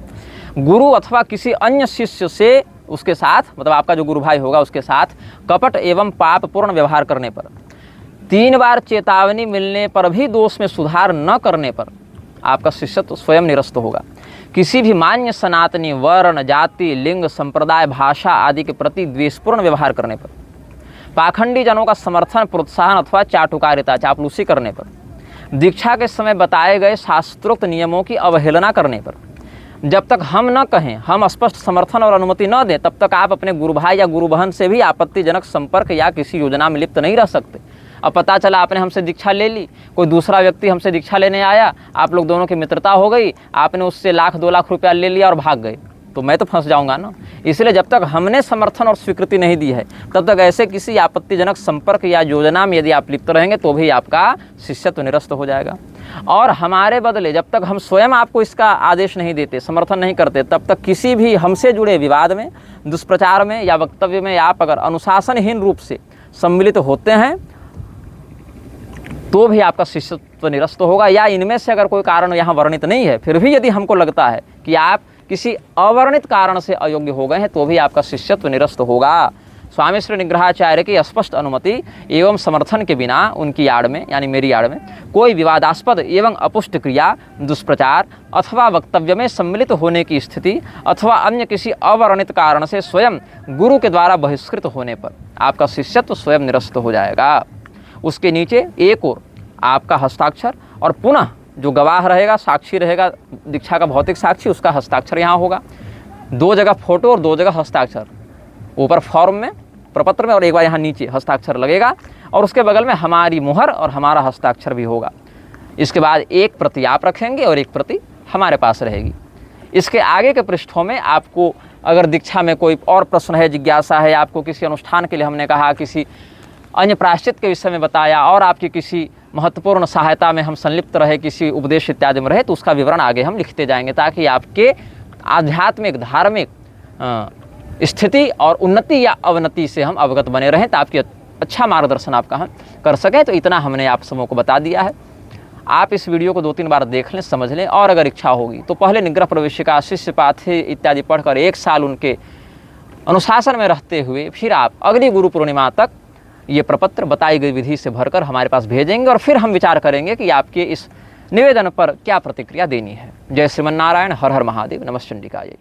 गुरु अथवा किसी अन्य शिष्य से उसके साथ, मतलब आपका जो गुरु भाई होगा उसके साथ कपट एवं पापपूर्ण व्यवहार करने पर, 3 बार चेतावनी मिलने पर भी दोष में सुधार न करने पर आपका शिष्यत्व स्वयं निरस्त होगा। किसी भी मान्य सनातनी वर्ण, जाति, लिंग, संप्रदाय, भाषा आदि के प्रति द्वेषपूर्ण व्यवहार करने पर, पाखंडी जनों का समर्थन, प्रोत्साहन अथवा चाटुकारिता, चापलूसी करने पर, दीक्षा के समय बताए गए शास्त्रोक्त नियमों की अवहेलना करने पर, जब तक हम न कहें, हम स्पष्ट समर्थन और अनुमति न दें, तब तक आप अपने गुरु भाई या गुरु बहन से भी आपत्तिजनक संपर्क या किसी योजना में लिप्त नहीं रह सकते। अब पता चला आपने हमसे दीक्षा ले ली, कोई दूसरा व्यक्ति हमसे दीक्षा लेने आया, आप लोग दोनों की मित्रता हो गई, आपने उससे 1,00,000-2 लाख रुपया ले लिया और भाग गए, तो मैं तो फंस जाऊंगा ना। इसलिए जब तक हमने समर्थन और स्वीकृति नहीं दी है, तब तक ऐसे किसी आपत्तिजनक संपर्क या योजना में यदि आप लिप्त रहेंगे तो भी आपका शिष्यत्व निरस्त हो जाएगा। और हमारे बदले जब तक हम स्वयं आपको इसका आदेश नहीं देते, समर्थन नहीं करते, तब तक किसी भी हमसे जुड़े विवाद में, दुष्प्रचार में या वक्तव्य में आप अगर अनुशासनहीन रूप से सम्मिलित होते हैं तो भी आपका शिष्यत्व निरस्त होगा। या इनमें से अगर कोई कारण यहाँ वर्णित नहीं है, फिर भी यदि हमको लगता है कि आप किसी अवर्णित कारण से अयोग्य हो गए हैं, तो भी आपका शिष्यत्व निरस्त होगा। स्वामी श्री निग्रहाचार्य की स्पष्ट अनुमति एवं समर्थन के बिना उनकी आड़ में, यानी मेरी आड़ में, कोई विवादास्पद एवं अपुष्ट क्रिया, दुष्प्रचार अथवा वक्तव्य में सम्मिलित होने की स्थिति अथवा अन्य किसी अवर्णित कारण से स्वयं गुरु के द्वारा बहिष्कृत होने पर आपका शिष्यत्व स्वयं निरस्त हो जाएगा। उसके नीचे एक और आपका हस्ताक्षर और पुनः जो गवाह रहेगा, साक्षी रहेगा, दीक्षा का भौतिक साक्षी, उसका हस्ताक्षर यहाँ होगा। 2 जगह फोटो और 2 जगह हस्ताक्षर, ऊपर फॉर्म में, प्रपत्र में, और एक बार यहाँ नीचे हस्ताक्षर लगेगा और उसके बगल में हमारी मुहर और हमारा हस्ताक्षर भी होगा। इसके बाद एक प्रति आप रखेंगे और एक प्रति हमारे पास रहेगी। इसके आगे के पृष्ठों में आपको अगर दीक्षा में कोई और प्रश्न है, जिज्ञासा है, आपको किसी अनुष्ठान के लिए हमने कहा, किसी अन्य प्रायश्चित के विषय में बताया और आपकी किसी महत्वपूर्ण सहायता में हम संलिप्त रहे, किसी उपदेश इत्यादि में रहे, तो उसका विवरण आगे हम लिखते जाएंगे, ताकि आपके आध्यात्मिक, धार्मिक स्थिति और उन्नति या अवनति से हम अवगत बने रहें, ताकि अच्छा मार्गदर्शन आपका हम कर सकें। तो इतना हमने आप सबों को बता दिया है। आप इस वीडियो को 2-3 बार देख लें, समझ लें, और अगर इच्छा होगी तो पहले निग्रह प्रवेशिका, शिष्य पाथी इत्यादि पढ़कर 1 साल उनके अनुशासन में रहते हुए फिर आप अगली गुरु पूर्णिमा तक ये प्रपत्र बताई गई विधि से भरकर हमारे पास भेजेंगे और फिर हम विचार करेंगे कि आपके इस निवेदन पर क्या प्रतिक्रिया देनी है। जय श्रीमन नारायण, हर हर महादेव, नमः चंडिकाय।